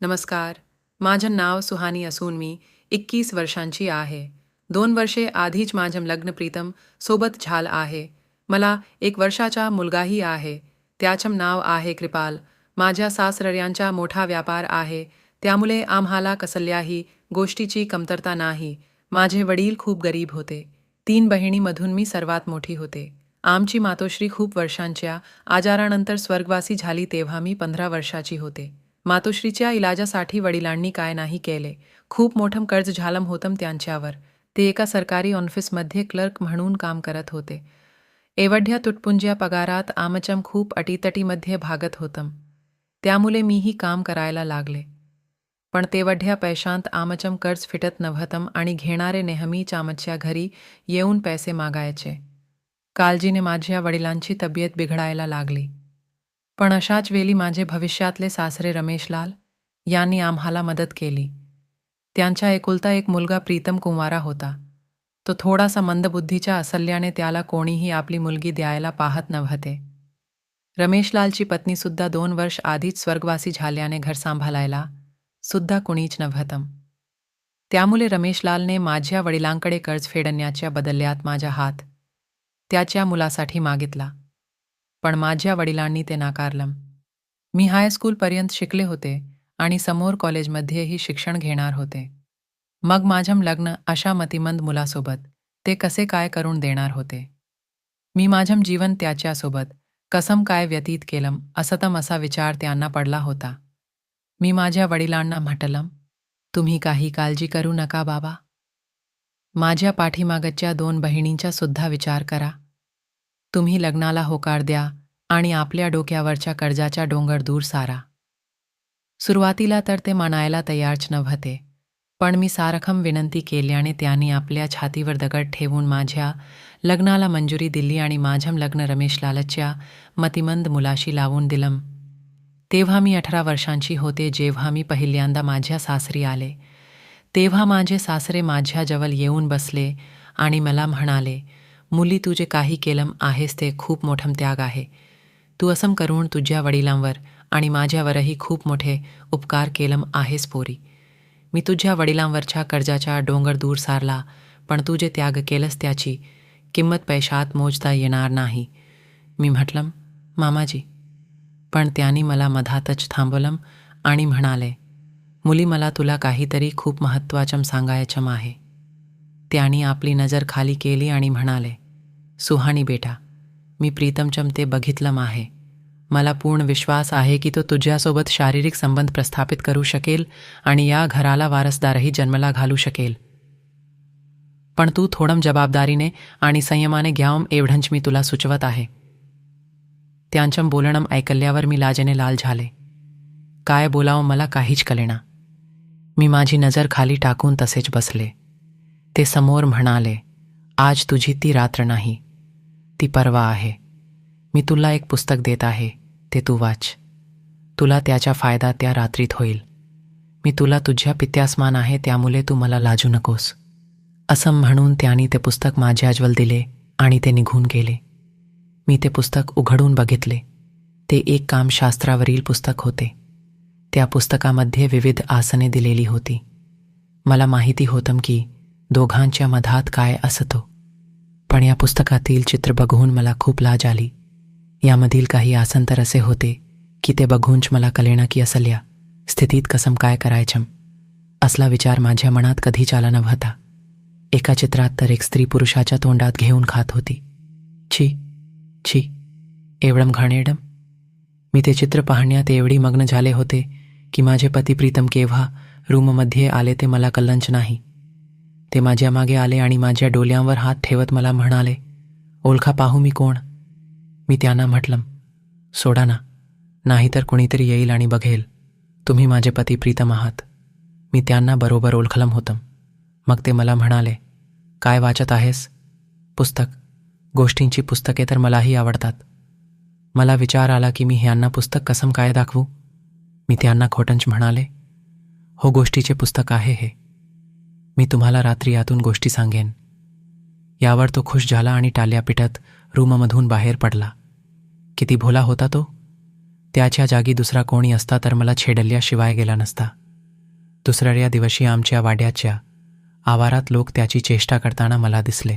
नमस्कार. माझं नाव सुहानी असून मी 21 वर्षांची आहे. 2 वर्षे आधीच माझं लग्न प्रीतम सोबत झालं आहे. मला 1 वर्षाचा मुलगाही आहे. त्याचं नाव आहे कृपाल. माझ्या सासरऱ्यांचा मोठा व्यापार आहे, त्यामुळे आम्हाला कसल्याही गोष्टीची कमतरता नाही. माझे वडील खूप गरीब होते. 3 बहिणींमधून मी सर्वात मोठी होते. आमची मातोश्री खूप वर्षांच्या आजारानंतर स्वर्गवासी झाली तेव्हा मी 15 वर्षाची होते. मातोश्रीच्या इलाजासाठी वडिलांनी काय नाही केले. खूप मोठं कर्ज झालं होतं त्यांच्यावर. ते एका सरकारी ऑफिसमध्ये क्लर्क म्हणून काम करत होते. एवढ्या तुटपुंज्या पगारात आमचं खूप अटीतटीमध्ये भागत होतं. त्यामुळे मीही काम करायला लागले. पण तेवढ्या पैशांत आमचं कर्ज फिटत नव्हतं आणि घेणारे नेहमीच आमच्या घरी येऊन पैसे मागायचे. काळजीने माझ्या वडिलांची तब्येत बिघडायला लागली. पण अशाच वेळी माझे भविष्यातले सासरे रमेशलाल यांनी आम्हाला मदत केली. त्यांचा एकुलता एक मुलगा प्रीतम कुंवारा होता. तो थोडासा मंदबुद्धीचा असल्याने त्याला कोणीही आपली मुलगी द्यायला पाहत नव्हते. रमेशलालची पत्नीसुद्धा 2 वर्ष आधीच स्वर्गवासी झाल्याने घर सांभाळायला सुद्धा कुणीच नव्हतं. त्यामुळे रमेशलालने माझ्या वडिलांकडे कर्ज फेडण्याच्या बदल्यात माझा हात त्याच्या मुलासाठी मागितला. पण माझ्या वडिलांनी ते नाकारलं. मी हायस्कूलपर्यंत शिकले होते आणि समोर कॉलेजमध्येही शिक्षण घेणार होते. मग माझं लग्न अशा मतिमंद मुलासोबत ते कसे काय करून देणार होते. मी माझं जीवन त्याच्यासोबत कसं काय व्यतीत केलं असा विचार त्यांना पडला होता. मी माझ्या वडिलांना म्हटलं, तुम्ही काही काळजी करू नका बाबा. माझ्या पाठीमागच्या 2 बहिणींचा सुद्धा विचार करा. तुम्ही लग्नाला होकार द्या आणि आपल्या डोक्यावरच्या कर्जाचा डोंगर दूर सारा. सुरुवातीला तर ते मानायला तयारच नव्हते, पण मी सारखम विनंती केल्याने त्यांनी आपल्या छातीवर दगड ठेवून माझ्या लग्नाला मंजुरी दिली आणि माझं लग्न रमेशलालच्या मतिमंद मुलाशी लावून दिलं. तेव्हा मी 18 वर्षांची होते. जेव्हा मी पहिल्यांदा माझ्या सासरी आले, तेव्हा माझे सासरे माझ्याजवळ येऊन बसले आणि मला म्हणाले, मुली तुझे काही केलं आहेस ते खूप मोठं त्याग आहे. तू असं करून तुझ्या वडिलांवर आणि माझ्यावरही खूप मोठे उपकार केलं आहेस पोरी. मी तुझ्या वडिलांवरच्या कर्जाचा डोंगर दूर सारला, पण तू जे त्याग केलंस त्याची किंमत पैशात मोजता येणार नाही. मी म्हटलं, मामाजी. पण त्यांनी मला मधातच थांबवलं आणि म्हणाले, मुली मला तुला काहीतरी खूप महत्त्वाचं सांगायचं आहे. त्यांनी आपली नजर खाली केली आणि म्हणाले, सुहानी बेटा, मी प्रीतमचं ते बघितलं आहे. मला पूर्ण विश्वास आहे की तो तुझ्यासोबत शारीरिक संबंध प्रस्थापित करू शकेल आणि या घराला वारसदारही जन्मला घालू शकेल. पण तू थोडं जबाबदारीने आणि संयमाने घ्यावं एवढंच मी तुला सुचवत आहे. त्यांचं बोलणं ऐकल्यावर मी लाजेने लाल झाले. काय बोलावं मला काहीच कळेना. मी माझी नजर खाली टाकून तसेच बसले. ते समोर म्हणाले, आज तुझी ती रात्र नाही, ती परवा आहे. मी तुला एक पुस्तक देत आहे, ते तू वाच. तुला त्याचा फायदा त्या रात्रीत होईल. मी तुला तुझ्या पित्यासमान आहे, त्यामुळे तू मला लाजू नकोस. असं म्हणून त्यांनी ते पुस्तक माझ्याजवळ दिले आणि ते निघून गेले. मी ते पुस्तक उघडून बघितले. ते एक कामशास्त्रावरील पुस्तक होते. त्या पुस्तकामध्ये विविध आसने दिलेली होती. मला माहिती होतं की दोघांच्या मधात काय असतो, पण या पुस्तकातील चित्र बघून मला खूप लाज आली. यामधील काही आसन तर असे होते की ते बघूनच मला कळेना की असल्या स्थितीत कसं काय करायचं. असला विचार माझ्या मनात कधीच आला नव्हता. एका चित्रात तर एक स्त्री पुरुषाच्या तोंडात घेऊन खात होती. छी छी, एवढं घाणेरडं. मी ते चित्र पाहण्यात एवढी मग्न झाले होते की माझे पती प्रीतम केव्हा रूममध्ये आले ते मला कळलंच नाही. ते माझ्या मागे आले आणि माझ्या डोळ्यांवर हात ठेवत मला म्हणाले, ओळखा पाहू मी कोण. मी त्यांना म्हटलं, सोडा ना, नाहीतर कुणीतरी येईल आणि बघेल तुम्ही माझे पती प्रीतम आहात. मी त्यांना बरोबर ओळखलं होतं. मग ते मला म्हणाले, काय वाचत आहेस. पुस्तक. गोष्टींची पुस्तके तर मलाही आवडतात. मला विचार आला की मी ह्यांना पुस्तक कसं काय दाखवू. मी त्यांना खोटंच म्हणाले, हो गोष्टीचे पुस्तक आहे हे. मी तुम्हाला रात्री यातून गोष्टी सांगेन. यावर तो खुश झाला आणि टाल्या पिटत रूममधून बाहेर पडला. किती भोला होता तो. त्याच्या जागी दुसरा कोणी असता तर मला छेडल्याशिवाय गेला नसता. दुसऱ्या दिवशी आमच्या वाड्याच्या आवारात लोक त्याची चेष्टा करताना मला दिसले.